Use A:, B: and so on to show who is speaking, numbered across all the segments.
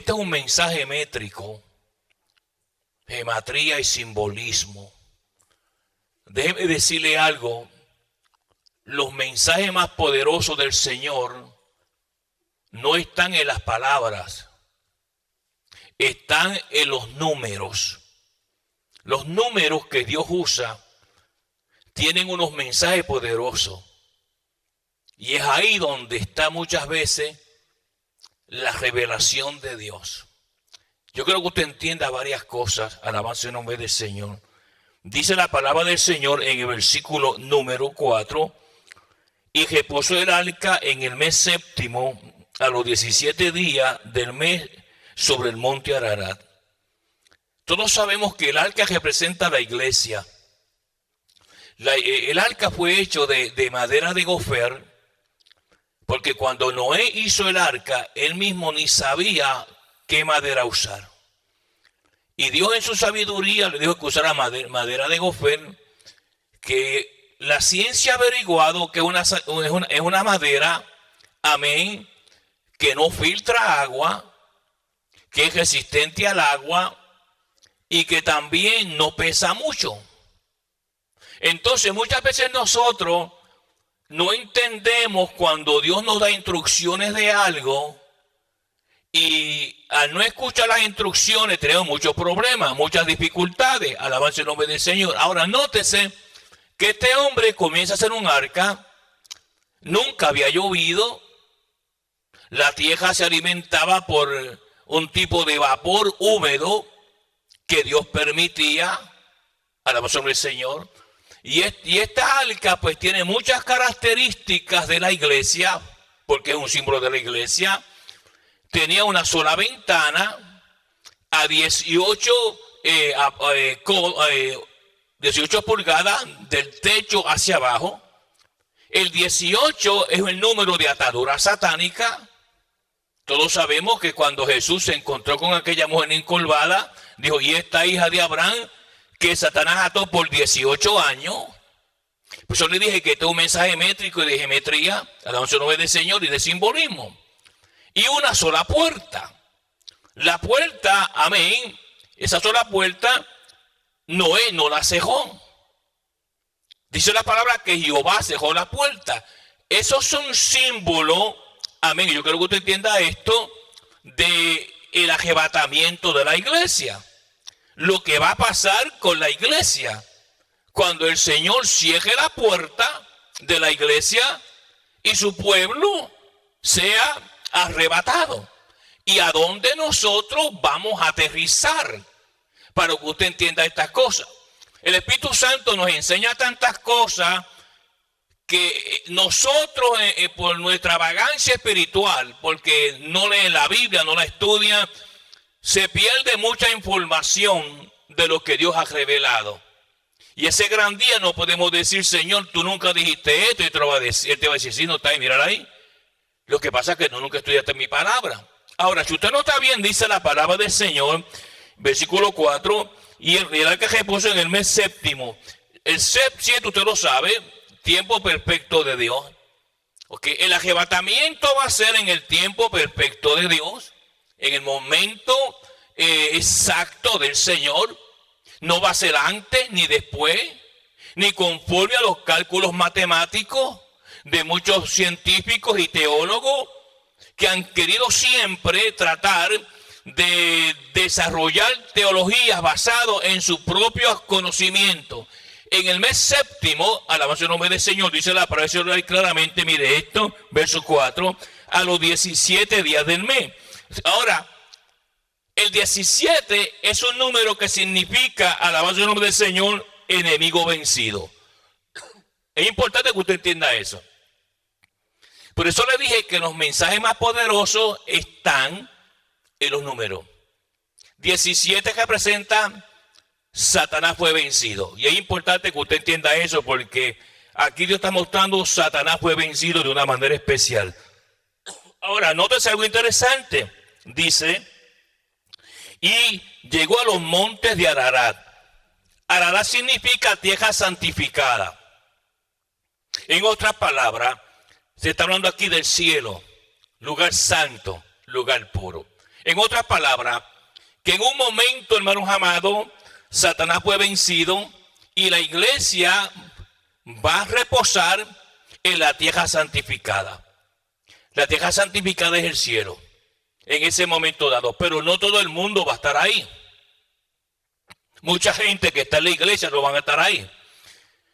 A: este es un mensaje métrico, gematría y simbolismo. Déjeme decirle algo, los mensajes más poderosos del Señor no están en las palabras, están en los números. Los números que Dios usa tienen unos mensajes poderosos. Y es ahí donde está muchas veces la revelación de Dios. Yo creo que usted entienda varias cosas, alabanza en nombre del Señor. Dice la palabra del Señor en el versículo número 4, y reposó el arca en el mes séptimo, a los 17 días del mes, sobre el monte Ararat. Todos sabemos que el arca representa la iglesia. El arca fue hecho de madera de gofer, porque cuando Noé hizo el arca, él mismo ni sabía qué madera usar. Y Dios en su sabiduría le dijo que usara madera de gofer, que la ciencia ha averiguado que es una madera, amén, que no filtra agua, que es resistente al agua y que también no pesa mucho. Entonces muchas veces nosotros no entendemos cuando Dios nos da instrucciones de algo, y al no escuchar las instrucciones tenemos muchos problemas, muchas dificultades. Alabanza el nombre del Señor. Ahora nótese que este hombre comienza a hacer un arca, nunca había llovido, la tierra se alimentaba por un tipo de vapor húmedo que Dios permitía. Alabanza el Señor. Y esta arca pues tiene muchas características de la iglesia, porque es un símbolo de la iglesia. Tenía una sola ventana a 18 pulgadas del techo hacia abajo. El 18 es el número de atadura satánica. Todos sabemos que cuando Jesús se encontró con aquella mujer encorvada, dijo, y esta hija de Abraham que Satanás ató por 18 años. Por eso le dije que este es un mensaje métrico y de geometría, alabanza al nombre del Señor, y de simbolismo. Y una sola puerta. La puerta, amén, esa sola puerta, Noé no la cejó. Dice la palabra que Jehová cejó la puerta. Esos son símbolos, amén, yo creo que usted entienda esto, de el arrebatamiento de la iglesia. Lo que va a pasar con la iglesia cuando el Señor cierre la puerta de la iglesia y su pueblo sea arrebatado. Y a dónde nosotros vamos a aterrizar, para que usted entienda estas cosas. El Espíritu Santo nos enseña tantas cosas que nosotros por nuestra vagancia espiritual, porque no leen la Biblia, no la estudian, se pierde mucha información de lo que Dios ha revelado. Y ese gran día no podemos decir, Señor, tú nunca dijiste esto, y te lo va a decir, él te va a decir, sí, no está ahí, mírala ahí. Lo que pasa es que tú nunca estudiaste mi palabra. Ahora, si usted no está bien, dice la palabra del Señor, versículo 4, y el arca repuso en el mes séptimo. El 7, usted lo sabe, tiempo perfecto de Dios. Okay. El arrebatamiento va a ser en el tiempo perfecto de Dios, en el momento exacto del Señor. No va a ser antes ni después, ni conforme a los cálculos matemáticos de muchos científicos y teólogos que han querido siempre tratar de desarrollar teologías basadas en su propio conocimiento. En el mes séptimo, alabanza el nombre del Señor, dice la palabra del Señor claramente, mire esto, verso 4, a los 17 días del mes. Ahora, el 17 es un número que significa, alabanza el nombre del Señor, enemigo vencido. Es importante que usted entienda eso. Por eso le dije que los mensajes más poderosos están en los números. 17 representa Satanás fue vencido. Y es importante que usted entienda eso, porque aquí Dios está mostrando Satanás fue vencido de una manera especial. Ahora, nótese algo interesante. Dice, y llegó a los montes de Ararat. Ararat significa tierra santificada. En otras palabras, se está hablando aquí del cielo, lugar santo, lugar puro. En otras palabras, que en un momento, hermanos amados, Satanás fue vencido y la iglesia va a reposar en la tierra santificada. La tierra santificada es el cielo, en ese momento dado, pero no todo el mundo va a estar ahí. Mucha gente que está en la iglesia no van a estar ahí,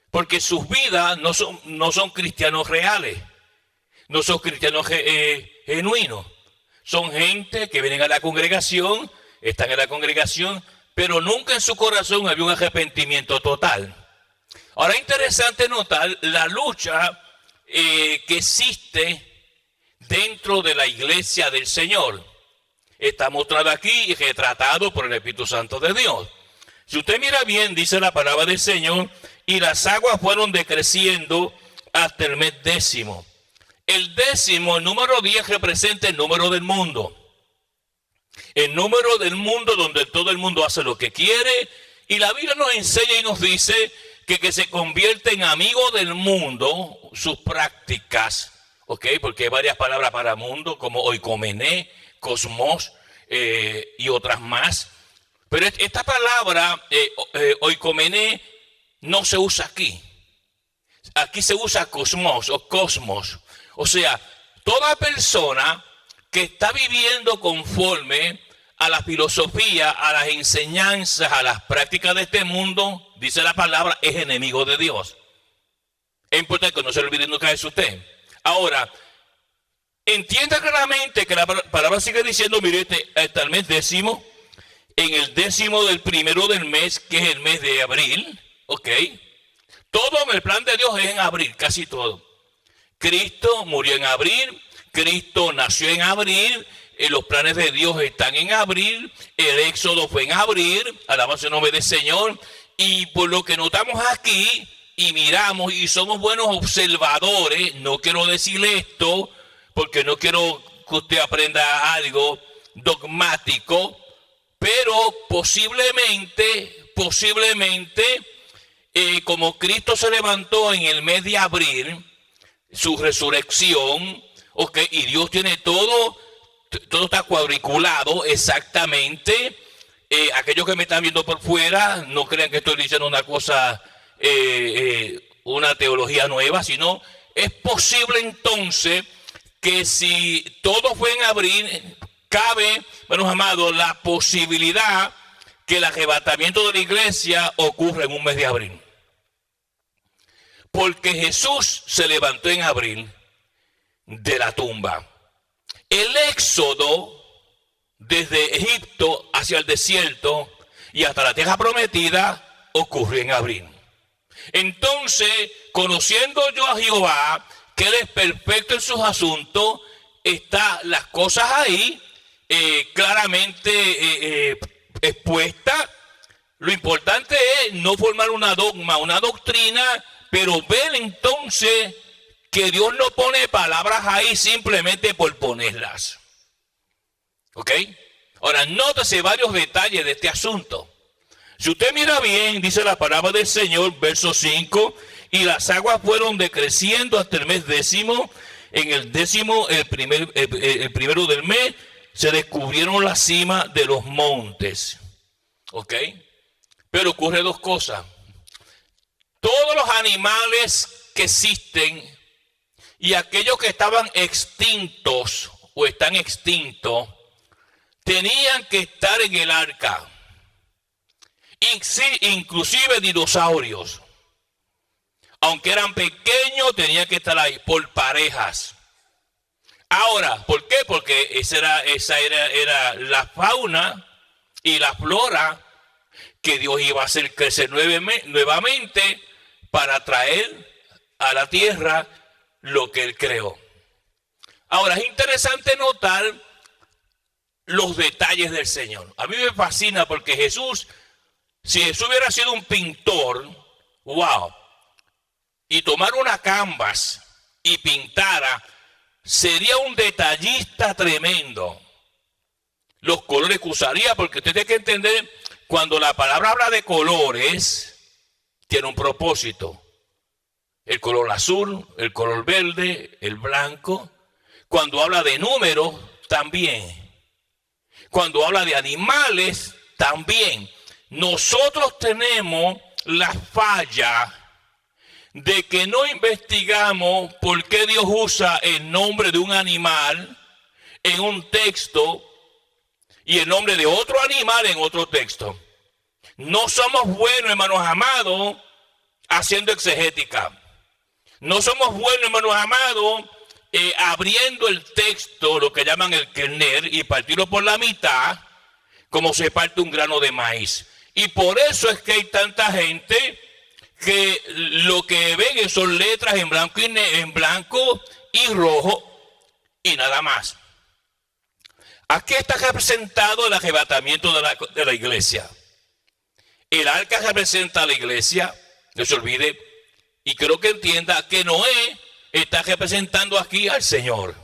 A: porque sus vidas no son cristianos reales, no son cristianos genuinos. Son gente que vienen a la congregación, están en la congregación, pero nunca en su corazón había un arrepentimiento total. Ahora es interesante notar la lucha que existe dentro de la iglesia del Señor. Está mostrado aquí y retratado por el Espíritu Santo de Dios. Si usted mira bien, dice la palabra del Señor, y las aguas fueron decreciendo hasta el mes 10. El 10, el número 10, representa el número del mundo. El número del mundo donde todo el mundo hace lo que quiere. Y la Biblia nos enseña y nos dice que se convierte en amigo del mundo sus prácticas. ¿Ok? Porque hay varias palabras para mundo, como oikomené, cosmos y otras más. Pero esta palabra, oikomené, no se usa aquí. Aquí se usa cosmos o cosmos. O sea, toda persona que está viviendo conforme a la filosofía, a las enseñanzas, a las prácticas de este mundo, dice la palabra, es enemigo de Dios. Es importante que no se le olvide nunca eso usted. Ahora, entienda claramente que la palabra sigue diciendo, mire, hasta el mes 10, en el 10 del primero del mes, que es el mes de abril, ¿ok? Todo en el plan de Dios es en abril, casi todo. Cristo murió en abril, Cristo nació en abril, los planes de Dios están en abril, el éxodo fue en abril, alabado el nombre del Señor, y por lo que notamos aquí, y miramos, y somos buenos observadores, no quiero decirle esto, porque no quiero que usted aprenda algo dogmático, pero posiblemente, como Cristo se levantó en el mes de abril, su resurrección, okay, y Dios tiene todo está cuadriculado exactamente. Aquellos que me están viendo por fuera, no crean que estoy diciendo una cosa, una teología nueva, sino es posible entonces que si todo fue en abril, cabe, hermanos amados, la posibilidad que el arrebatamiento de la iglesia ocurra en un mes de abril. Porque Jesús se levantó en abril de la tumba. El éxodo desde Egipto hacia el desierto y hasta la tierra prometida ocurrió en abril. Entonces, conociendo yo a Jehová, que Él es perfecto en sus asuntos, están las cosas ahí claramente expuestas. Lo importante es no formar una dogma, una doctrina, pero ver entonces que Dios no pone palabras ahí simplemente por ponerlas. ¿Ok? Ahora, nótese varios detalles de este asunto. Si usted mira bien, dice la palabra del Señor, verso 5, y las aguas fueron decreciendo hasta el mes 10. En el 10, el primero del mes, se descubrieron la cima de los montes. ¿Ok? Pero ocurre dos cosas. Todos los animales que existen y aquellos que estaban extintos o están extintos, tenían que estar en el arca. Inclusive dinosaurios. Aunque eran pequeños, tenían que estar ahí por parejas. Ahora, ¿por qué? Porque esa era la fauna y la flora que Dios iba a hacer crecer nuevamente para traer a la tierra lo que Él creó. Ahora, es interesante notar los detalles del Señor. A mí me fascina porque Jesús, si Jesús hubiera sido un pintor, wow, y tomara una canvas y pintara, sería un detallista tremendo. Los colores que usaría, porque usted tiene que entender, cuando la palabra habla de colores, tiene un propósito. El color azul, el color verde, el blanco. Cuando habla de números, también. Cuando habla de animales, también. Nosotros tenemos la falla de que no investigamos por qué Dios usa el nombre de un animal en un texto y el nombre de otro animal en otro texto. No somos buenos, hermanos amados, haciendo exegética. No somos buenos, hermanos amados, abriendo el texto, lo que llaman el kerner, y partirlo por la mitad, como se parte un grano de maíz. Y por eso es que hay tanta gente que lo que ven son letras en blanco y rojo y nada más. Aquí está representado el arrebatamiento de la iglesia. El arca representa a la iglesia, no se olvide, y creo que entienda que Noé está representando aquí al Señor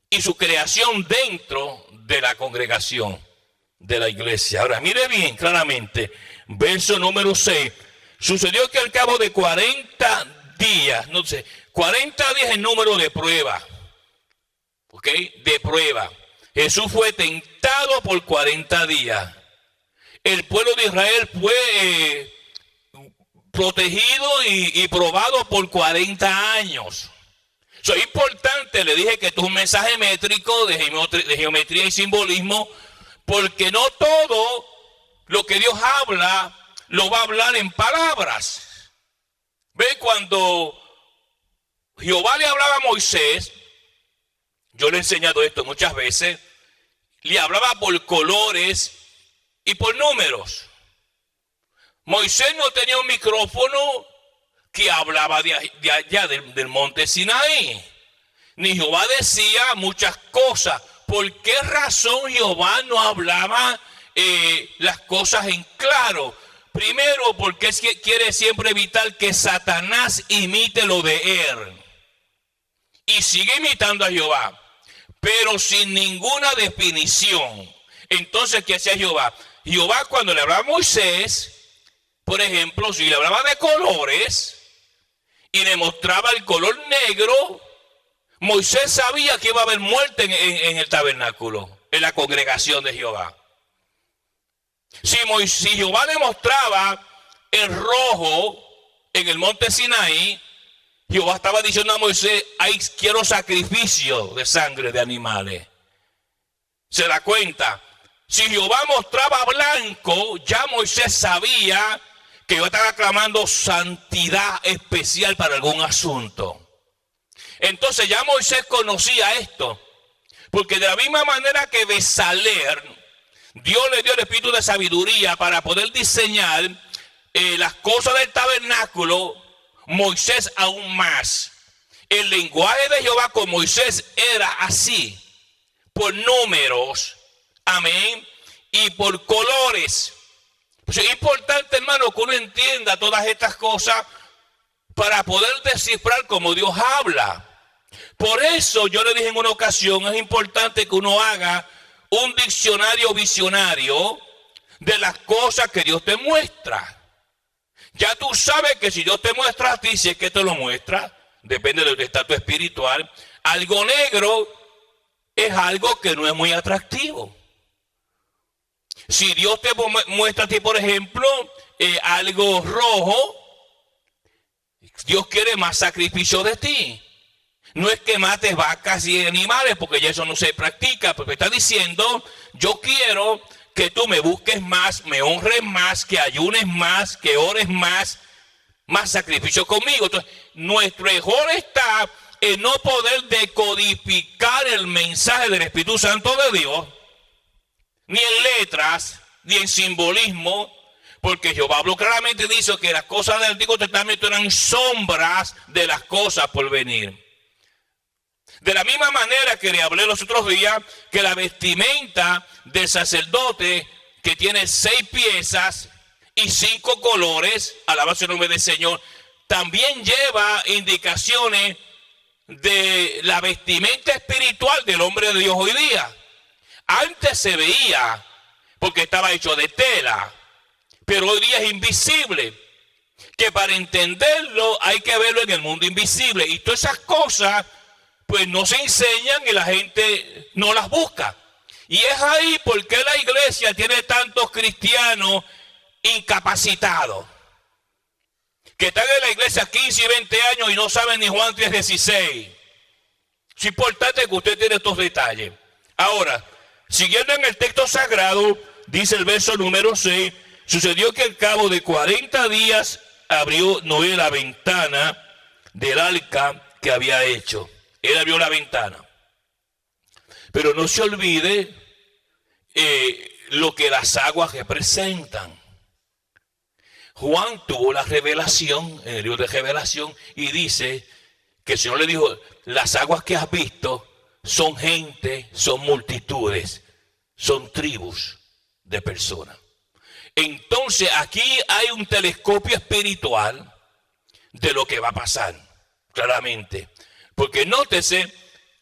A: y su creación dentro de la congregación de la iglesia. Ahora mire bien claramente, verso número 6. Sucedió que al cabo de 40 días, no sé, 40 días el número de prueba, ¿ok? De prueba. Jesús fue tentado por 40 días. El pueblo de Israel fue protegido y probado por 40 años. Eso es importante, le dije que esto es un mensaje métrico de geometría y simbolismo, porque no todo lo que Dios habla lo va a hablar en palabras. Ve, cuando Jehová le hablaba a Moisés, yo le he enseñado esto muchas veces, le hablaba por colores y por números. Moisés no tenía un micrófono que hablaba de allá del monte Sinaí. Ni Jehová decía muchas cosas. ¿Por qué razón Jehová no hablaba las cosas en claro? Primero, porque quiere siempre evitar que Satanás imite lo de él. Y sigue imitando a Jehová, pero sin ninguna definición. Entonces, ¿qué hacía Jehová? Jehová, cuando le hablaba a Moisés, por ejemplo, si le hablaba de colores y le mostraba el color negro, Moisés sabía que iba a haber muerte en el tabernáculo, en la congregación de Jehová. Si Jehová le mostraba el rojo en el monte Sinaí, Jehová estaba diciendo a Moisés, ahí quiero sacrificio de sangre de animales. ¿Se da cuenta? Si Jehová mostraba blanco, ya Moisés sabía que yo estaba clamando santidad especial para algún asunto. Entonces ya Moisés conocía esto, porque de la misma manera que Besaler, Dios le dio el espíritu de sabiduría para poder diseñar las cosas del tabernáculo, Moisés aún más. El lenguaje de Jehová con Moisés era así, por números, amén, y por colores. Pues es importante, hermano, que uno entienda todas estas cosas para poder descifrar cómo Dios habla. Por eso yo le dije en una ocasión, es importante que uno haga un diccionario visionario de las cosas que Dios te muestra. Ya tú sabes que si Dios te muestra a ti, si es que te lo muestra, depende de tu estatus espiritual, algo negro es algo que no es muy atractivo. Si Dios te muestra a ti, por ejemplo, algo rojo, Dios quiere más sacrificio de ti. No es que mates vacas y animales, porque ya eso no se practica, porque está diciendo, yo quiero que tú me busques más, me honres más, que ayunes más, que ores más sacrificio conmigo. Entonces, nuestro error está en no poder decodificar el mensaje del Espíritu Santo de Dios, ni en letras, ni en simbolismo, porque Jehová habló claramente y dice que las cosas del Antiguo Testamento eran sombras de las cosas por venir. De la misma manera que le hablé los otros días, que la vestimenta del sacerdote, que tiene 6 piezas y 5 colores, alabado el nombre del Señor, también lleva indicaciones de la vestimenta espiritual del hombre de Dios hoy día. Antes se veía porque estaba hecho de tela, pero hoy día es invisible, que para entenderlo hay que verlo en el mundo invisible. Y todas esas cosas pues no se enseñan y la gente no las busca. Y es ahí porque la iglesia tiene tantos cristianos incapacitados, que están en la iglesia 15 y 20 años y no saben ni Juan 3:16. Es importante que usted tenga estos detalles. Ahora, siguiendo en el texto sagrado, dice el verso número 6, sucedió que al cabo de 40 días abrió Noé la ventana del arca que había hecho. Él abrió la ventana. Pero no se olvide lo que las aguas representan. Juan tuvo la revelación, en el libro de Revelación, y dice que el Señor le dijo, las aguas que has visto son gente, son multitudes, son tribus de personas. Entonces aquí hay un telescopio espiritual de lo que va a pasar, claramente. Porque nótese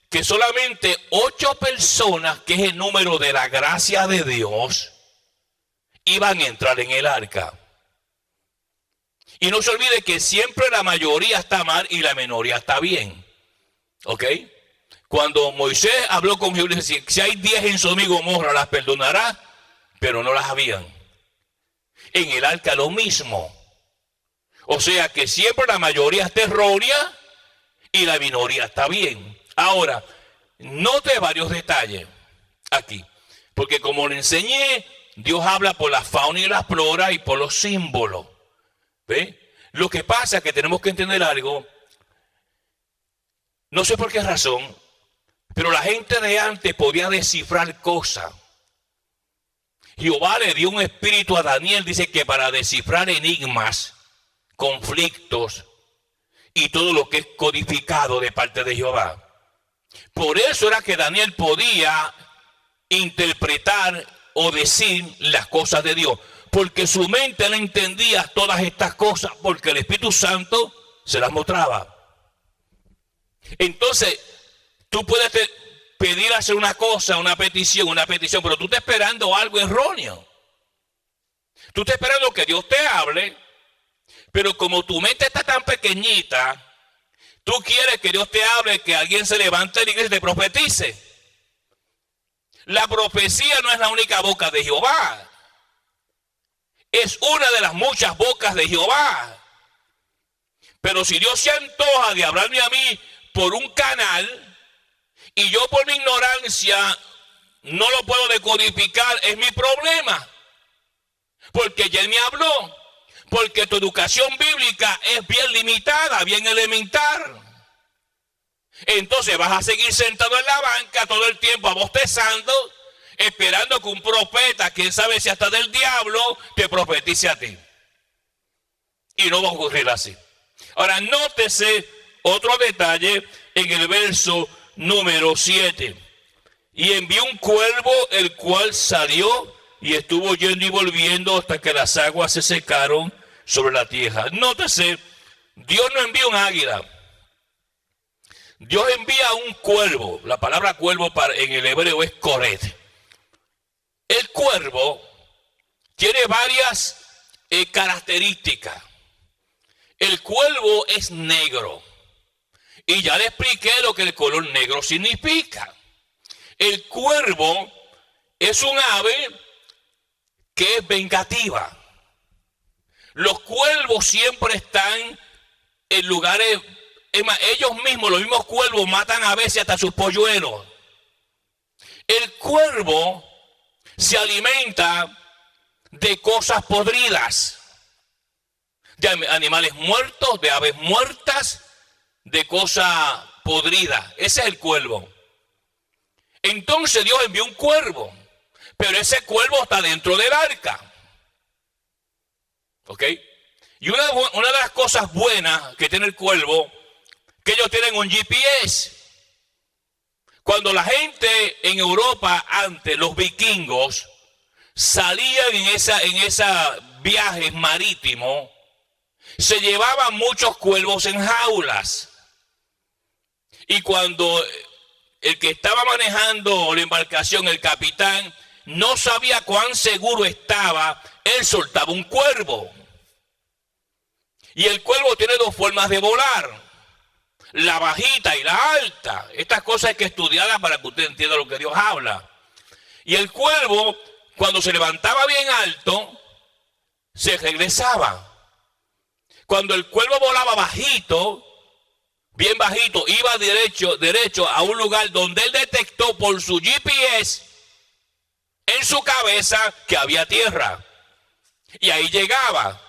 A: que solamente 8 personas, que es el número de la gracia de Dios, iban a entrar en el arca. Y no se olvide que siempre la mayoría está mal y la minoría está bien. ¿Ok? Cuando Moisés habló con Jehová, dice, si hay 10 en Sodoma y Gomorra, las perdonará, pero no las habían. En el arca lo mismo. O sea que siempre la mayoría está errónea y la minoría está bien. Ahora, note varios detalles aquí. Porque como le enseñé, Dios habla por la fauna y la flora y por los símbolos. ¿Ve? Lo que pasa es que tenemos que entender algo. No sé por qué razón, pero la gente de antes podía descifrar cosas. Jehová le dio un espíritu a Daniel, dice que para descifrar enigmas, conflictos y todo lo que es codificado de parte de Jehová. Por eso era que Daniel podía interpretar o decir las cosas de Dios. Porque su mente no entendía todas estas cosas, porque el Espíritu Santo se las mostraba. Entonces, tú puedes pedir hacer una cosa, una petición, pero tú estás esperando algo erróneo. Tú estás esperando que Dios te hable, pero como tu mente está tan pequeñita, tú quieres que Dios te hable, que alguien se levante en la iglesia y te profetice. La profecía no es la única boca de Jehová. Es una de las muchas bocas de Jehová. Pero si Dios se antoja de hablarme a mí por un canal y yo por mi ignorancia no lo puedo decodificar, es mi problema. Porque ya Él me habló. Porque tu educación bíblica es bien limitada, bien elemental. Entonces vas a seguir sentado en la banca todo el tiempo bostezando, esperando que un profeta, quién sabe si hasta del diablo, te profetice a ti. Y no va a ocurrir así. Ahora, nótese otro detalle en el verso número 7. Y envió un cuervo, el cual salió y estuvo yendo y volviendo hasta que las aguas se secaron sobre la tierra. Nótese, Dios no envía un águila. Dios envía un cuervo. La palabra cuervo en el hebreo es coret. El cuervo tiene varias características. El cuervo es negro. Y ya le expliqué lo que el color negro significa. El cuervo es un ave que es vengativa. Los cuervos siempre están en lugares, ellos mismos, los mismos cuervos matan a veces hasta sus polluelos. El cuervo se alimenta de cosas podridas, de animales muertos, de aves muertas, de cosas podridas. Ese es el cuervo. Entonces Dios envió un cuervo, pero ese cuervo está dentro del arca. ¿Ok? Y una de las cosas buenas que tiene el cuervo, que ellos tienen un GPS. Cuando la gente en Europa, antes, los vikingos, salían en esa viajes marítimos, se llevaban muchos cuervos en jaulas. Y cuando el que estaba manejando la embarcación, el capitán, no sabía cuán seguro estaba, él soltaba un cuervo. Y el cuervo tiene dos formas de volar, la bajita y la alta. Estas cosas hay que estudiarlas para que usted entienda lo que Dios habla. Y el cuervo, cuando se levantaba bien alto, se regresaba. Cuando el cuervo volaba bajito, bien bajito, iba derecho a un lugar donde él detectó por su GPS en su cabeza que había tierra. Y ahí llegaba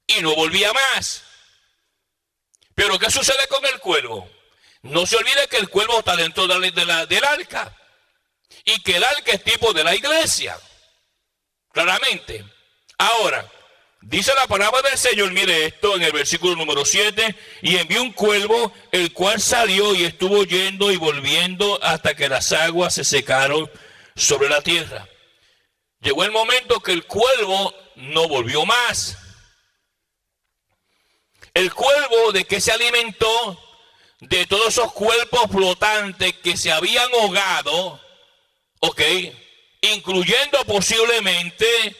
A: y no volvía más. Pero ¿qué sucede con el cuervo? No se olvide que el cuervo está dentro del arca. Y que el arca es tipo de la iglesia. Claramente. Ahora, dice la palabra del Señor, mire esto en el versículo número 7. Y envió un cuervo, el cual salió y estuvo yendo y volviendo hasta que las aguas se secaron sobre la tierra. Llegó el momento que el cuervo no volvió más. El cuervo, ¿de qué se alimentó? De todos esos cuerpos flotantes que se habían ahogado, ¿ok? Incluyendo posiblemente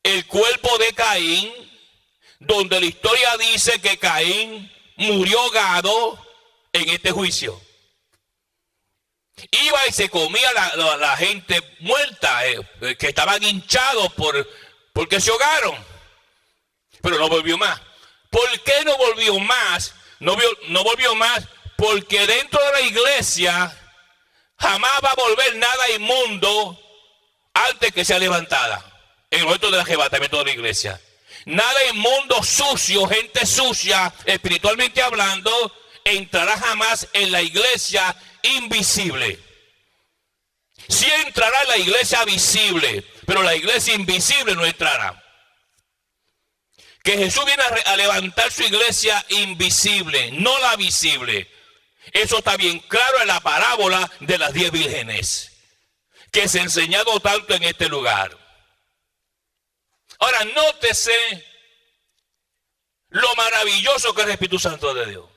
A: el cuerpo de Caín, donde la historia dice que Caín murió ahogado en este juicio. Iba y se comía la gente muerta, que estaban hinchados porque se ahogaron, pero no volvió más. ¿Por qué no volvió más? No volvió más porque dentro de la iglesia jamás va a volver nada inmundo antes que sea levantada. En el momento del arrebatamiento de la iglesia. Nada inmundo, sucio, gente sucia, espiritualmente hablando, entrará jamás en la iglesia invisible. Sí entrará en la iglesia visible, pero la iglesia invisible no entrará. Que Jesús viene a levantar su iglesia invisible, no la visible. Eso está bien claro en la parábola de las 10 vírgenes, que se ha enseñado tanto en este lugar. Ahora, nótese lo maravilloso que es el Espíritu Santo de Dios.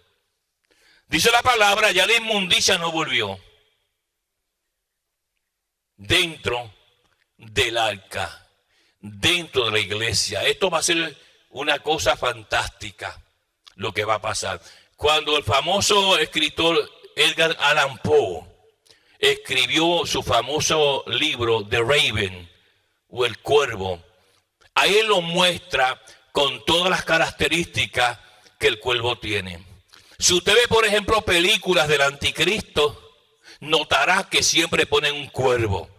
A: Dice la palabra, ya la inmundicia no volvió dentro del arca, dentro de la iglesia. Esto va a ser una cosa fantástica lo que va a pasar. Cuando el famoso escritor Edgar Allan Poe escribió su famoso libro The Raven o El Cuervo, ahí él lo muestra con todas las características que el cuervo tiene. Si usted ve, por ejemplo, películas del anticristo, notará que siempre ponen un cuervo,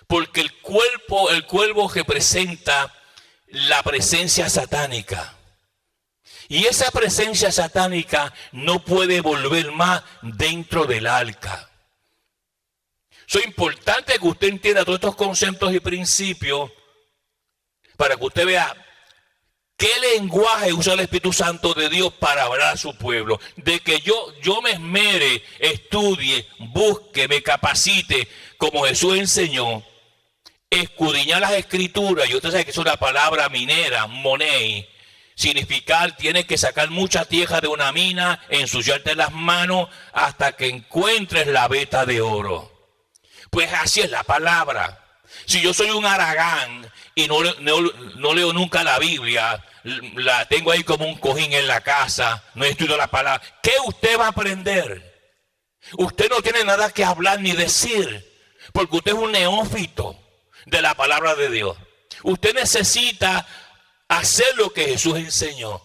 A: porque el cuervo representa la presencia satánica. Y esa presencia satánica no puede volver más dentro del arca. Es importante que usted entienda todos estos conceptos y principios para que usted vea qué lenguaje usa el Espíritu Santo de Dios para hablar a su pueblo. De que yo me esmere, estudie, busque, me capacite, como Jesús enseñó, escudriñar las escrituras. Y usted sabe que es una palabra minera, monei. Significar, tienes que sacar mucha tierra de una mina, ensuciarte las manos hasta que encuentres la veta de oro. Pues así es la palabra. Si yo soy un haragán y no leo nunca la Biblia, la tengo ahí como un cojín en la casa, no estudio la palabra, ¿qué usted va a aprender? Usted no tiene nada que hablar ni decir, porque usted es un neófito de la palabra de Dios. Usted necesita hacer lo que Jesús enseñó,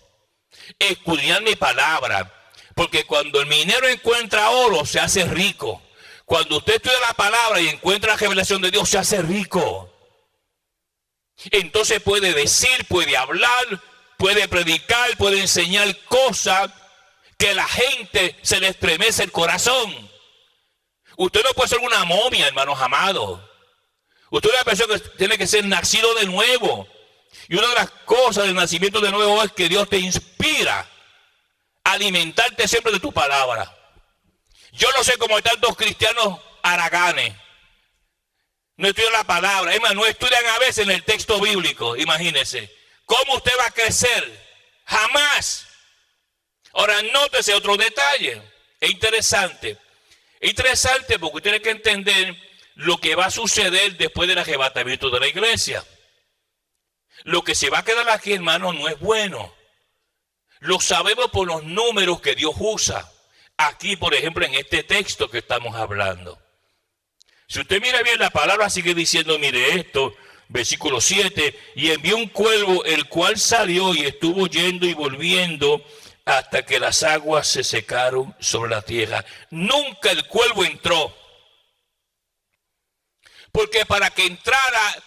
A: escudriñar mi palabra, porque cuando el minero encuentra oro, se hace rico. Cuando usted estudia la palabra y encuentra la revelación de Dios, se hace rico. Entonces puede decir, puede hablar, puede predicar, puede enseñar cosas que la gente se le estremece el corazón. Usted no puede ser una momia, hermanos amados. Usted es una persona que tiene que ser nacido de nuevo. Y una de las cosas del nacimiento de nuevo es que Dios te inspira a alimentarte siempre de tu palabra. Yo no sé cómo hay tantos cristianos haraganes. No estudian la palabra. Es más, no estudian a veces en el texto bíblico. Imagínense. ¿Cómo usted va a crecer? Jamás. Ahora, nótese otro detalle. Es interesante. Es interesante porque usted tiene que entender lo que va a suceder después del arrebatamiento de la iglesia. Lo que se va a quedar aquí, hermano, no es bueno. Lo sabemos por los números que Dios usa. Aquí, por ejemplo, en este texto que estamos hablando. Si usted mira bien, la palabra sigue diciendo, mire esto, versículo 7, y envió un cuervo, el cual salió y estuvo yendo y volviendo hasta que las aguas se secaron sobre la tierra. Nunca el cuervo entró. Porque para que entrara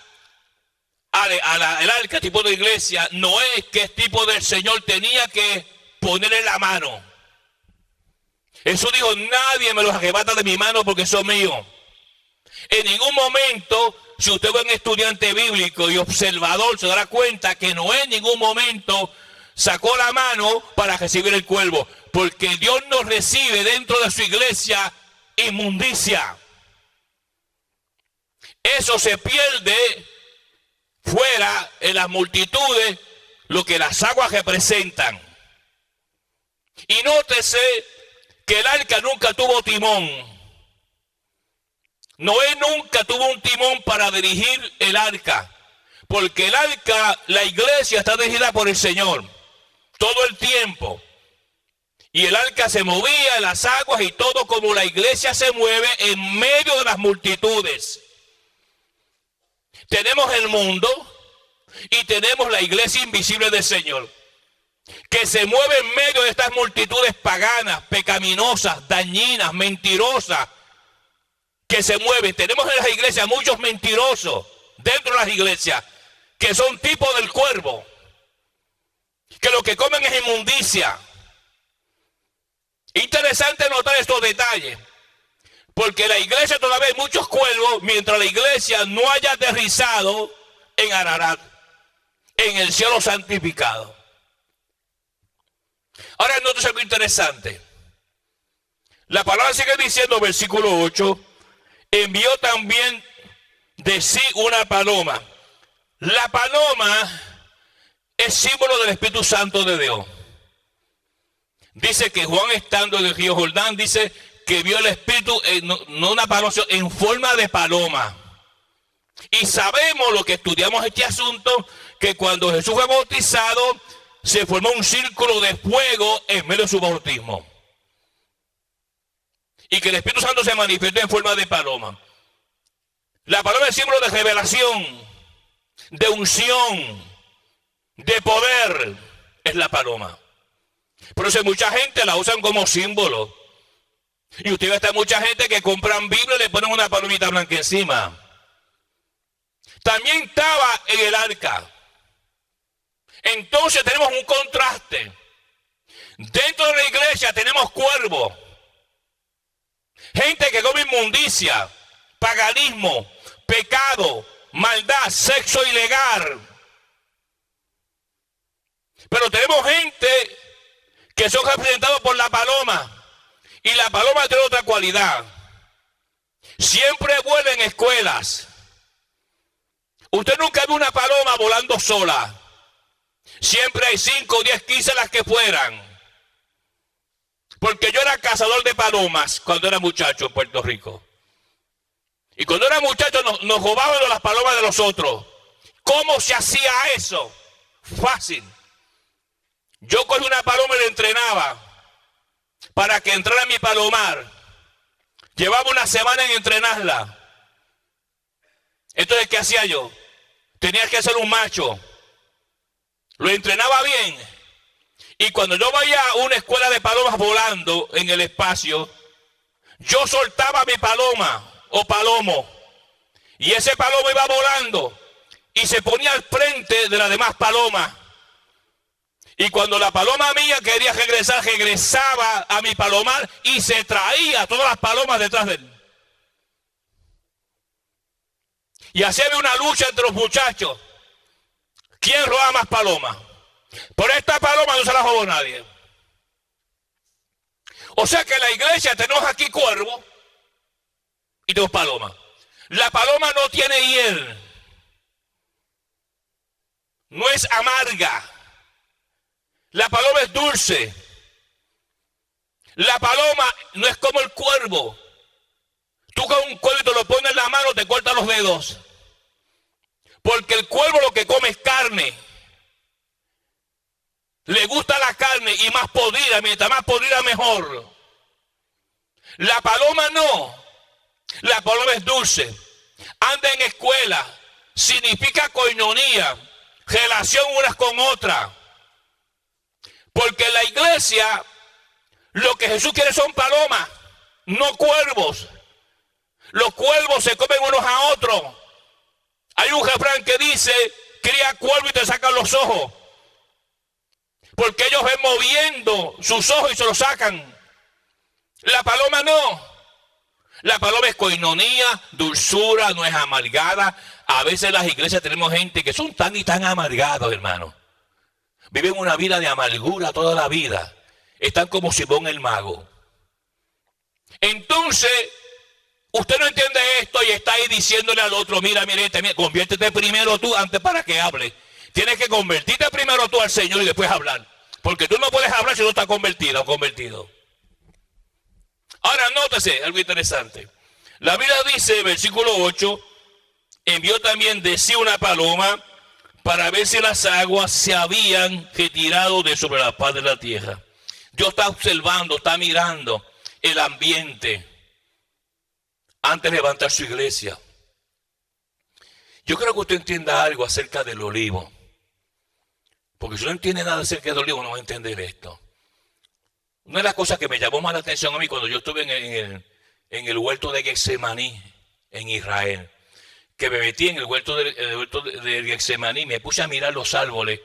A: al arca, tipo de iglesia, Noé, que es tipo del Señor, tenía que ponerle la mano. Jesús dijo, nadie me los arrebata de mi mano porque son míos. En ningún momento, si usted es un estudiante bíblico y observador, se dará cuenta que Noé en ningún momento sacó la mano para recibir el cuervo, porque Dios no recibe dentro de su iglesia inmundicia. Eso se pierde fuera en las multitudes, lo que las aguas representan. Y nótese que el arca nunca tuvo timón. Noé nunca tuvo un timón para dirigir el arca, porque el arca, la iglesia, está dirigida por el Señor todo el tiempo. Y el arca se movía en las aguas y todo como la iglesia se mueve en medio de las multitudes. Tenemos el mundo y tenemos la iglesia invisible del Señor, que se mueve en medio de estas multitudes paganas, pecaminosas, dañinas, mentirosas, que se mueven. Tenemos en las iglesias muchos mentirosos dentro de las iglesias, que son tipos del cuervo, que lo que comen es inmundicia. Interesante notar estos detalles, porque en la iglesia todavía hay muchos cuervos, mientras la iglesia no haya aterrizado en Ararat, en el cielo santificado. Ahora noten algo interesante. La palabra sigue diciendo, versículo 8, envió también de sí una paloma. La paloma es símbolo del Espíritu Santo de Dios. Dice que Juan, estando en el río Jordán, dice que vio el Espíritu, no una paloma, sino en forma de paloma. Y sabemos, lo que estudiamos este asunto, que cuando Jesús fue bautizado, se formó un círculo de fuego en medio de su bautismo. Y que el Espíritu Santo se manifestó en forma de paloma. La paloma es símbolo de revelación, de unción, de poder. Es la paloma. Por eso mucha gente la usan como símbolo. Y usted ve hasta mucha gente que compran Biblia y le ponen una palomita blanca encima. También estaba en el arca. Entonces tenemos un contraste. Dentro de la iglesia tenemos cuervos. Gente que come inmundicia, paganismo, pecado, maldad, sexo ilegal. Pero tenemos gente que son representados por la paloma. Y la paloma tiene otra cualidad. Siempre vuela en escuelas. Usted nunca ve una paloma volando sola. Siempre hay 5, 10, 15 las que fueran. Porque yo era cazador de palomas cuando era muchacho en Puerto Rico. Y cuando era muchacho nos robaban las palomas de los otros. ¿Cómo se hacía eso? Fácil. Yo cogí una paloma y la entrenaba para que entrara en mi palomar. Llevaba una semana en entrenarla. Entonces, ¿qué hacía yo? Tenía que ser un macho. Lo entrenaba bien. Y cuando yo veía una escuela de palomas volando en el espacio, yo soltaba mi paloma o palomo. Y ese palomo iba volando y se ponía al frente de las demás palomas. Y cuando la paloma mía quería regresar, regresaba a mi palomar y se traía a todas las palomas detrás de él. Y así había una lucha entre los muchachos. ¿Quién roba más palomas? Por esta paloma no se la robó nadie. O sea que en la iglesia tenemos aquí cuervo y tenemos paloma. La paloma no tiene hiel. No es amarga. La paloma es dulce. La paloma no es como el cuervo. Tú con un cuervo y te lo pones en la mano, te cortas los dedos. Porque el cuervo lo que come es carne. Le gusta la carne y más podrida, mientras más podrida mejor. La paloma no. La palabra es dulce. Anda en escuela. Significa koinonía, relación unas con otras. Porque en la iglesia lo que Jesús quiere son palomas, no cuervos. Los cuervos se comen unos a otros. Hay un refrán que dice, cría cuervo y te sacan los ojos. Porque ellos ven moviendo sus ojos y se los sacan. La paloma no. La paloma es koinonía, dulzura, no es amargada. A veces en las iglesias tenemos gente que son tan y tan amargados, hermano. Viven una vida de amargura toda la vida. Están como Simón el mago. Entonces, usted no entiende esto y está ahí diciéndole al otro, mira, conviértete primero tú antes para que hable. Tienes que convertirte primero tú al Señor y después hablar. Porque tú no puedes hablar si no estás convertido o convertido. Ahora, nótese algo interesante. La Biblia dice, versículo 8, envió también de sí una paloma para ver si las aguas se habían retirado de sobre la faz de la tierra. Dios está observando, está mirando el ambiente antes de levantar su iglesia. Yo creo que usted entienda algo acerca del olivo. Porque si no entiende nada acerca del olivo, no va a entender esto. Una de las cosas que me llamó más la atención a mí cuando yo estuve en el huerto de Getsemaní, en Israel, que me metí en el huerto de Getsemaní, me puse a mirar los árboles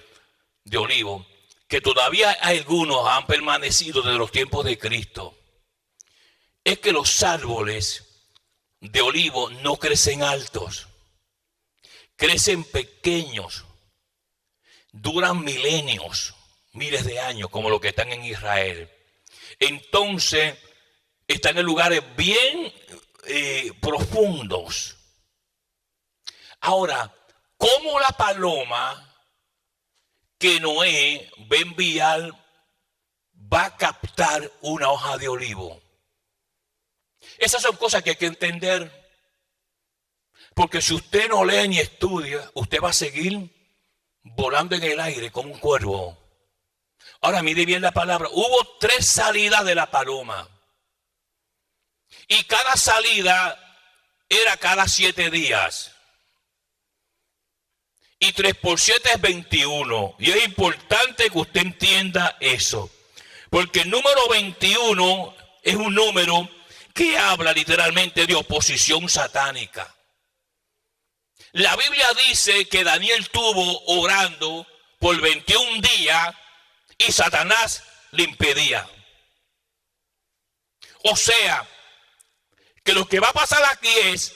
A: de olivo, que todavía algunos han permanecido desde los tiempos de Cristo. Es que los árboles de olivo no crecen altos, crecen pequeños, duran milenios, miles de años, como los que están en Israel. Entonces, están en lugares bien profundos. Ahora, ¿cómo la paloma que Noé va a enviar va a captar una hoja de olivo? Esas son cosas que hay que entender. Porque si usted no lee ni estudia, usted va a seguir volando en el aire como un cuervo. Ahora mire bien la palabra. Hubo 3 salidas de la paloma. Y cada salida era cada 7 días. Y 3 por 7 es 21. Y es importante que usted entienda eso. Porque el número 21 es un número que habla literalmente de oposición satánica. La Biblia dice que Daniel estuvo orando por 21 días y Satanás le impedía. O sea, que lo que va a pasar aquí es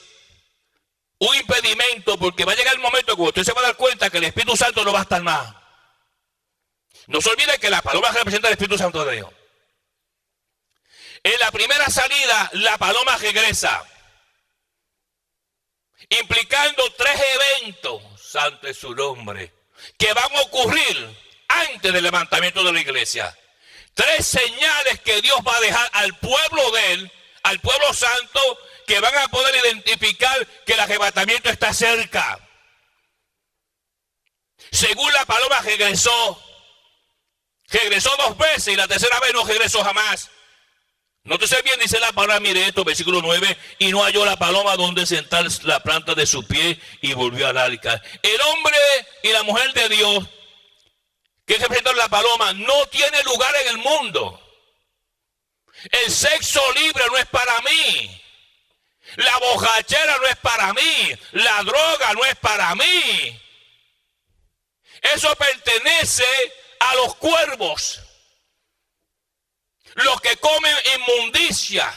A: un impedimento, porque va a llegar el momento que usted se va a dar cuenta que el Espíritu Santo no va a estar más. No se olvide que la paloma representa al Espíritu Santo de Dios. En la primera salida, la paloma regresa, implicando 3 eventos, santo es su nombre, que van a ocurrir antes del levantamiento de la iglesia. 3 señales que Dios va a dejar al pueblo de él, al pueblo santo, que van a poder identificar que el arrebatamiento está cerca. Según la paloma regresó 2 veces y la tercera vez no regresó jamás. Nótese bien, dice la palabra, mire esto, versículo 9, y no halló la paloma donde sentar la planta de su pie y volvió al arca. El hombre y la mujer de Dios, que representan la paloma, no tiene lugar en el mundo. El sexo libre no es para mí. La borrachera no es para mí. La droga no es para mí. Eso pertenece a los cuervos. Los que comen inmundicia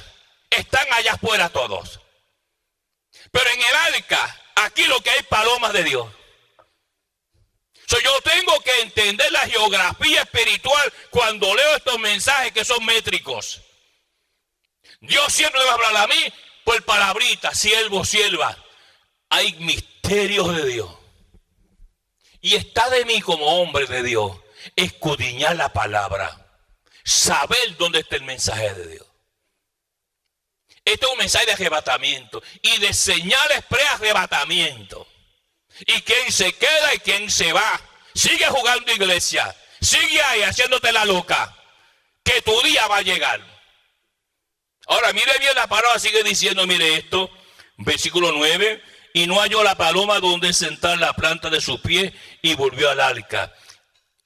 A: están allá afuera todos. Pero en el arca, aquí lo que hay palomas de Dios. Yo tengo que entender la geografía espiritual cuando leo estos mensajes que son métricos. Dios siempre me va a hablar a mí por palabrita, siervo, sierva. Hay misterios de Dios. Y está de mí como hombre de Dios escudriñar la palabra. Saber dónde está el mensaje de Dios. Este es un mensaje de arrebatamiento y de señales pre-arrebatamiento. Y quién se queda y quién se va. Sigue jugando iglesia. Sigue ahí haciéndote la loca. Que tu día va a llegar. Ahora, mire bien la palabra, sigue diciendo, mire esto, versículo 9, y no halló la paloma donde sentar la planta de su pie y volvió al arca.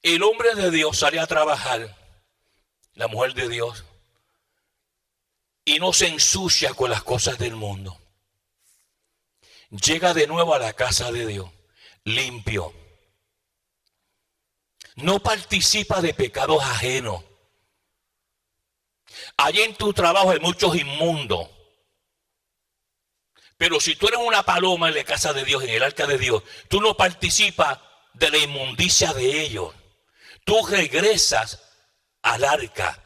A: El hombre de Dios sale a trabajar, la mujer de Dios, y no se ensucia con las cosas del mundo. Llega de nuevo a la casa de Dios, limpio. No participa de pecados ajenos. Allí en tu trabajo hay muchos inmundos. Pero si tú eres una paloma en la casa de Dios, en el arca de Dios, tú no participas de la inmundicia de ellos. Tú regresas al arca.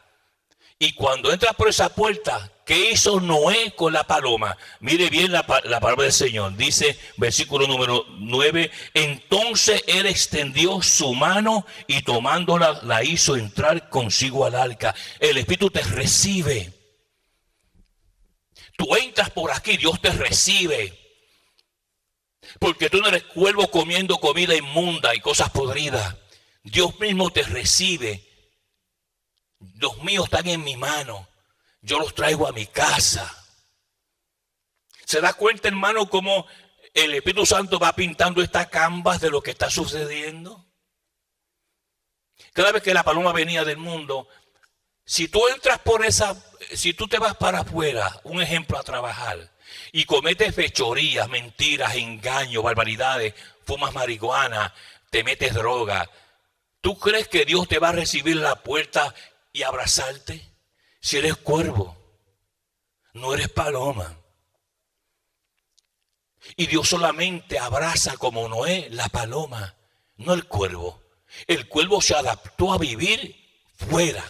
A: Y cuando entras por esa puerta, ¿qué hizo Noé con la paloma? Mire bien la palabra del Señor. Dice, versículo número 9, entonces él extendió su mano y tomándola la hizo entrar consigo al arca. El Espíritu te recibe. Tú entras por aquí, Dios te recibe. Porque tú no eres cuervo comiendo comida inmunda y cosas podridas. Dios mismo te recibe. Los míos están en mi mano. Yo los traigo a mi casa. ¿Se da cuenta, hermano, cómo el Espíritu Santo va pintando esta canvas de lo que está sucediendo? Cada vez que la paloma venía del mundo, si tú entras por si tú te vas para afuera, un ejemplo, a trabajar, y cometes fechorías, mentiras, engaños, barbaridades, fumas marihuana, te metes droga, ¿tú crees que Dios te va a recibir en la puerta y abrazarte? Si eres cuervo, no eres paloma. Y Dios solamente abraza como Noé la paloma, no el cuervo. El cuervo se adaptó a vivir fuera,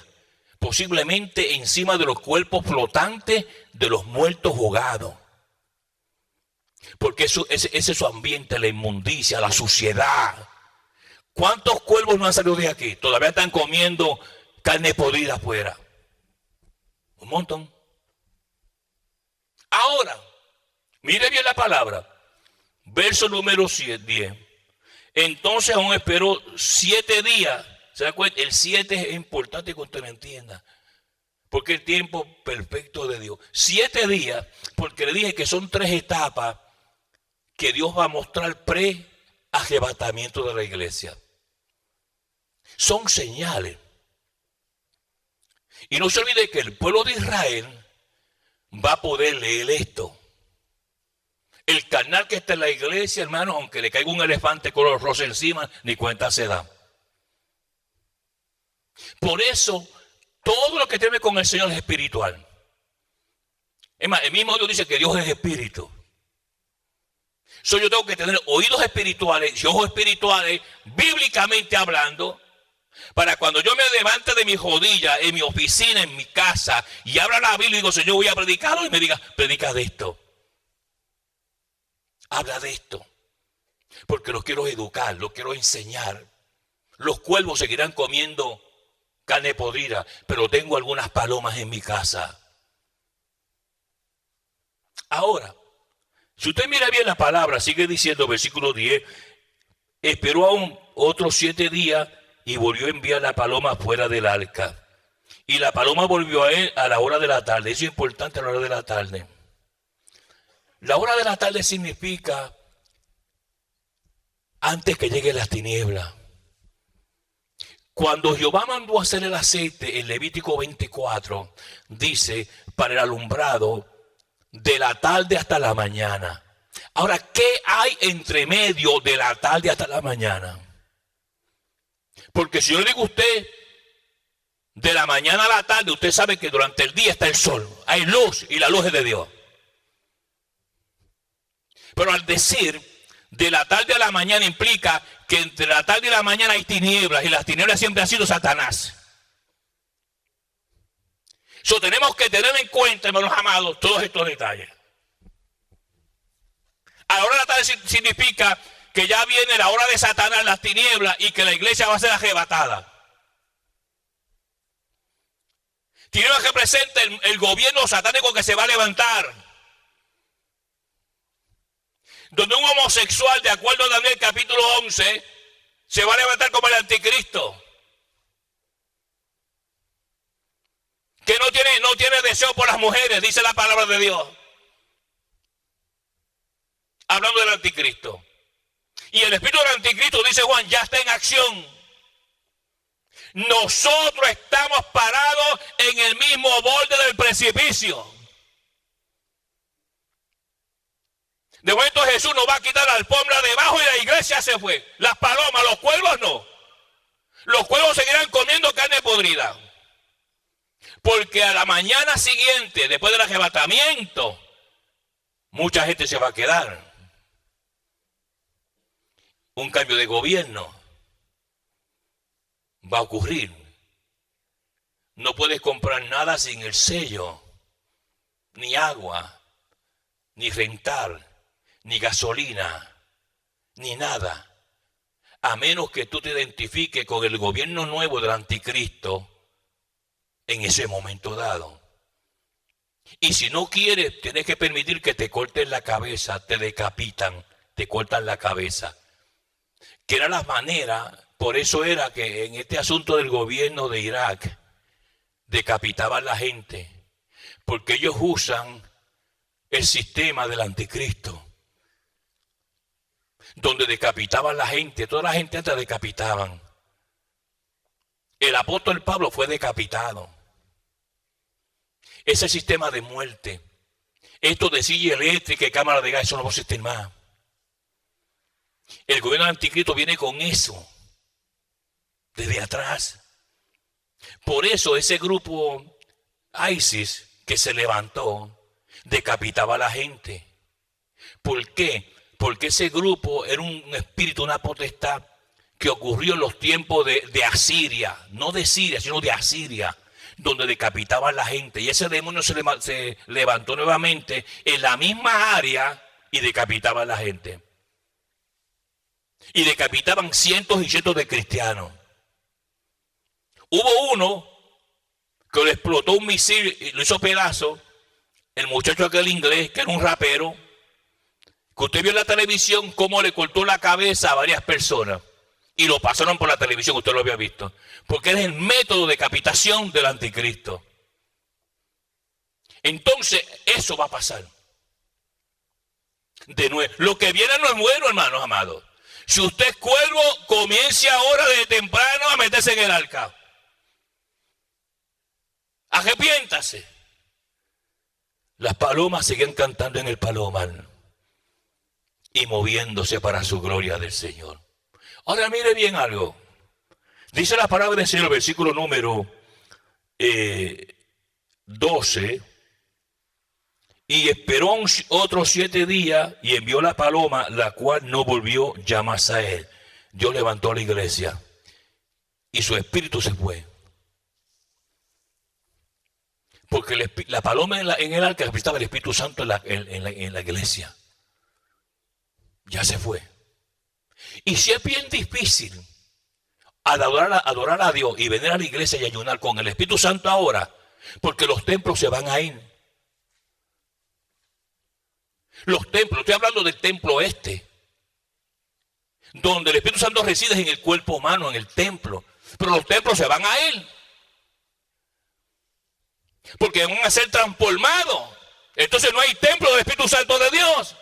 A: posiblemente encima de los cuerpos flotantes de los muertos ahogados. Porque ese es su ambiente, la inmundicia, la suciedad. ¿Cuántos cuervos no han salido de aquí? Todavía están comiendo carne podrida afuera. Un montón. Ahora, mire bien la palabra. Verso número 10. Entonces aún esperó 7 días. ¿Se da cuenta? El 7 es importante que usted lo entienda. Porque el tiempo perfecto de Dios. 7 días, porque le dije que son 3 etapas que Dios va a mostrar pre-arrebatamiento de la iglesia. Son señales. Y no se olvide que el pueblo de Israel va a poder leer esto. El carnal que está en la iglesia, hermano, aunque le caiga un elefante color rosa encima, ni cuenta se da. Por eso, todo lo que tiene con el Señor es espiritual. Es más, el mismo Dios dice que Dios es espíritu. Yo tengo que tener oídos espirituales y ojos espirituales, bíblicamente hablando, para cuando yo me levante de mi rodilla, en mi oficina, en mi casa, y abra la Biblia y digo, Señor, voy a predicarlo, y me diga, predica de esto. Habla de esto. Porque los quiero educar, los quiero enseñar. Los cuervos seguirán comiendo carne podrida, pero tengo algunas palomas en mi casa. Ahora, si usted mira bien la palabra, sigue diciendo, versículo 10, esperó aún otros 7 días y volvió a enviar la paloma fuera del arca. Y la paloma volvió a él a la hora de la tarde. Eso es importante, a la hora de la tarde. La hora de la tarde significa antes que llegue las tinieblas. Cuando Jehová mandó a hacer el aceite en Levítico 24, dice, para el alumbrado de la tarde hasta la mañana. Ahora, ¿qué hay entre medio de la tarde hasta la mañana? Porque si yo le digo a usted, de la mañana a la tarde, usted sabe que durante el día está el sol, hay luz y la luz es de Dios. Pero al decir de la tarde a la mañana implica que entre la tarde y la mañana hay tinieblas, y las tinieblas siempre han sido Satanás. Tenemos que tener en cuenta, hermanos amados, todos estos detalles. A la hora de la tarde significa que ya viene la hora de Satanás, las tinieblas, y que la iglesia va a ser arrebatada. Tinieblas representa el gobierno satánico que se va a levantar. Donde un homosexual, de acuerdo a Daniel capítulo 11, se va a levantar como el anticristo. Que no no tiene deseo por las mujeres, dice la palabra de Dios. Hablando del anticristo. Y el espíritu del anticristo, dice Juan, ya está en acción. Nosotros estamos parados en el mismo borde del precipicio. De momento Jesús nos va a quitar la alfombra debajo y la iglesia se fue. Las palomas, los cuervos no. Los cuervos seguirán comiendo carne podrida. Porque a la mañana siguiente, después del arrebatamiento, mucha gente se va a quedar. Un cambio de gobierno va a ocurrir. No puedes comprar nada sin el sello, ni agua, ni rentar, ni gasolina, ni nada. A menos que tú te identifiques con el gobierno nuevo del anticristo en ese momento dado. Y si no quieres, tienes que permitir que te corten la cabeza, te decapitan, te cortan la cabeza. Que era la manera, por eso era que en este asunto del gobierno de Irak decapitaban a la gente, porque ellos usan el sistema del anticristo, donde decapitaban a la gente, toda la gente antes decapitaban. El apóstol Pablo fue decapitado. Ese sistema de muerte, esto de silla eléctrica y cámara de gas, eso no va a existir más. El gobierno del anticristo viene con eso, desde atrás. Por eso ese grupo ISIS que se levantó, decapitaba a la gente. ¿Por qué? Porque ese grupo era un espíritu, una potestad que ocurrió en los tiempos de Asiria, no de Siria, sino de Asiria, donde decapitaban a la gente. Y ese demonio se levantó nuevamente en la misma área y decapitaba a la gente. Y decapitaban cientos y cientos de cristianos. Hubo uno que le explotó un misil y lo hizo pedazo. El muchacho aquel inglés, que era un rapero, que usted vio en la televisión cómo le cortó la cabeza a varias personas. Y lo pasaron por la televisión, usted lo había visto. Porque es el método de decapitación del anticristo. Entonces, eso va a pasar. De nuevo, lo que viene no es bueno, hermanos amados. Si usted es cuervo, comience ahora desde temprano a meterse en el arca. Arrepiéntase. Las palomas siguen cantando en el palomar y moviéndose para su gloria del Señor. Ahora mire bien algo. Dice la palabra del Señor, versículo número 12. Y esperó otros 7 días y envió la paloma, la cual no volvió ya más a él. Dios levantó a la iglesia y su espíritu se fue. Porque la paloma en el arca representaba el Espíritu Santo en la iglesia. Ya se fue. Y si es bien difícil adorar a Dios y venir a la iglesia y ayunar con el Espíritu Santo ahora, porque los templos se van a ir. Los templos, estoy hablando del templo donde el Espíritu Santo reside en el cuerpo humano, en el templo. Pero los templos se van a ir. Porque van a ser transformados. Entonces no hay templo del Espíritu Santo de Dios.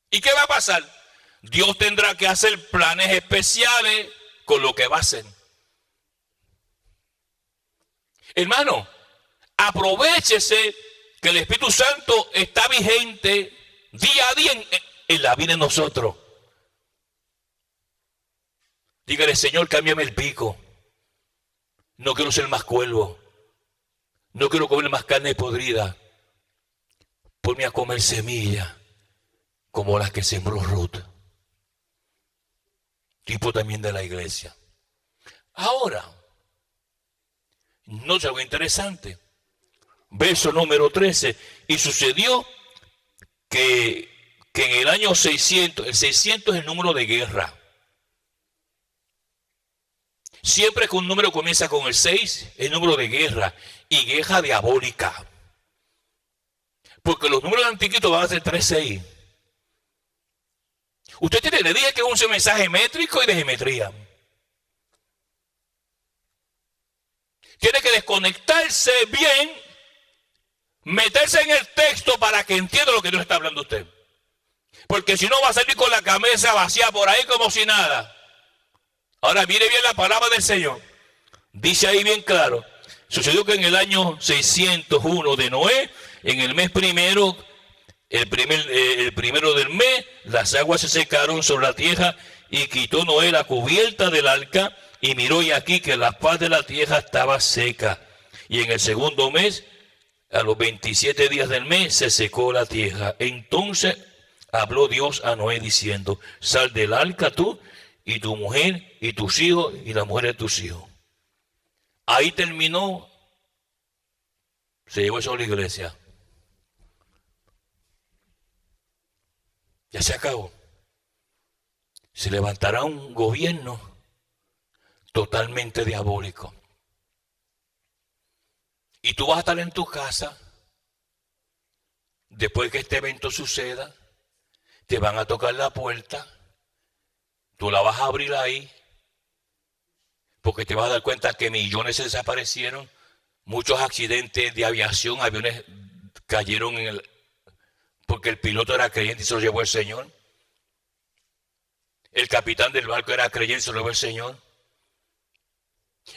A: ¿Y qué va a pasar? Dios tendrá que hacer planes especiales con lo que va a hacer. Hermano, aprovechese que el Espíritu Santo está vigente día a día en la vida de nosotros. Dígale, Señor, cámbiame el pico. No quiero ser más cuervo. No quiero comer más carne podrida. Ponme a comer semillas como las que sembró Ruth. Tipo también de la iglesia. Ahora, no es algo interesante. Verso número 13. Y sucedió que en el año 600, el 600 es el número de guerra. Siempre que un número comienza con el 6, es el número de guerra. Y guerra diabólica. Porque los números anticritos van a ser 3-6. Usted le dije que es un mensaje métrico y de geometría. Tiene que desconectarse bien, meterse en el texto para que entienda lo que Dios está hablando a usted. Porque si no va a salir con la cabeza vacía por ahí como si nada. Ahora mire bien la palabra del Señor. Dice ahí bien claro. Sucedió que en el año 601 de Noé, en el mes primero, el primero del mes, las aguas se secaron sobre la tierra y quitó Noé la cubierta del arca y miró y aquí que la faz de la tierra estaba seca. Y en el segundo mes, a los 27 días del mes, se secó la tierra. Entonces habló Dios a Noé diciendo, sal del arca tú y tu mujer y tus hijos y la mujer de tus hijos. Ahí terminó, se llevó eso a la iglesia. Ya se acabó. Se levantará un gobierno totalmente diabólico. Y tú vas a estar en tu casa, después que este evento suceda, te van a tocar la puerta, tú la vas a abrir ahí, porque te vas a dar cuenta que millones se desaparecieron, muchos accidentes de aviación, aviones cayeron porque el piloto era creyente y se lo llevó el Señor. El capitán del barco era creyente y se lo llevó el Señor.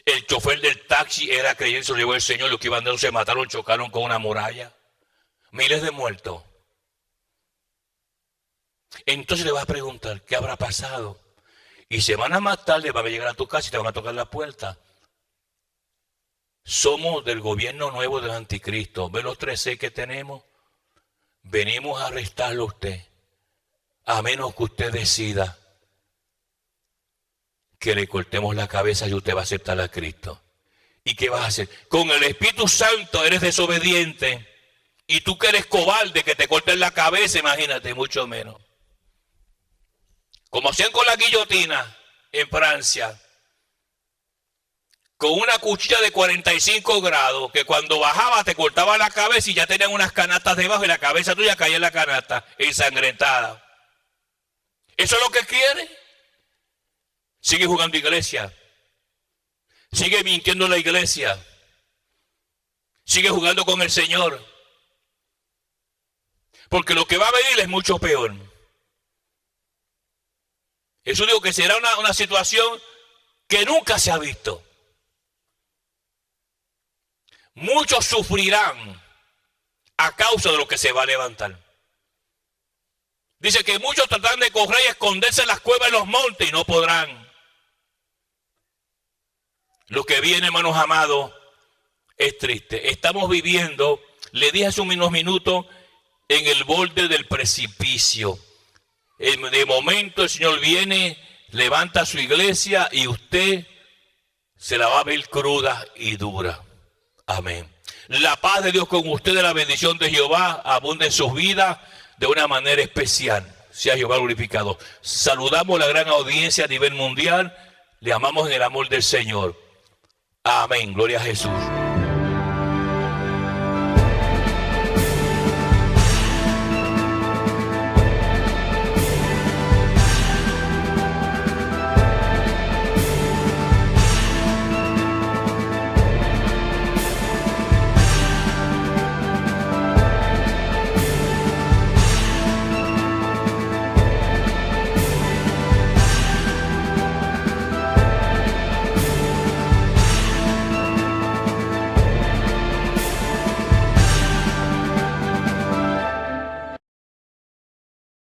A: El chofer del taxi era creyente y se lo llevó el Señor. Los que iban andando se mataron, chocaron con una muralla. Miles de muertos. Entonces le vas a preguntar, ¿qué habrá pasado? Y semanas más tarde van a llegar a tu casa y te van a tocar la puerta. Somos del gobierno nuevo del anticristo. ¿Ve los 3C que tenemos? Venimos a arrestarlo a usted, a menos que usted decida que le cortemos la cabeza y usted va a aceptar a Cristo. ¿Y qué vas a hacer? Con el Espíritu Santo eres desobediente y tú que eres cobarde, que te corten la cabeza, imagínate, mucho menos. Como hacían con la guillotina en Francia, con una cuchilla de 45 grados, que cuando bajaba te cortaba la cabeza y ya tenían unas canastas debajo y la cabeza tuya caía en la canasta, ensangrentada. ¿Eso es lo que quiere? Sigue jugando iglesia. Sigue mintiendo la iglesia. Sigue jugando con el Señor. Porque lo que va a venir es mucho peor. Eso digo que será una situación que nunca se ha visto. Muchos sufrirán a causa de lo que se va a levantar. Dice que muchos tratarán de correr y esconderse en las cuevas y los montes y no podrán. Lo que viene, hermanos amados, es triste. Estamos viviendo, le dije hace unos minutos, en el borde del precipicio. De momento el Señor viene, levanta su iglesia y usted se la va a ver cruda y dura. Amén. La paz de Dios con ustedes, la bendición de Jehová abunde en sus vidas de una manera especial. Sea Jehová glorificado. Saludamos a la gran audiencia a nivel mundial. Le amamos en el amor del Señor. Amén. Gloria a Jesús.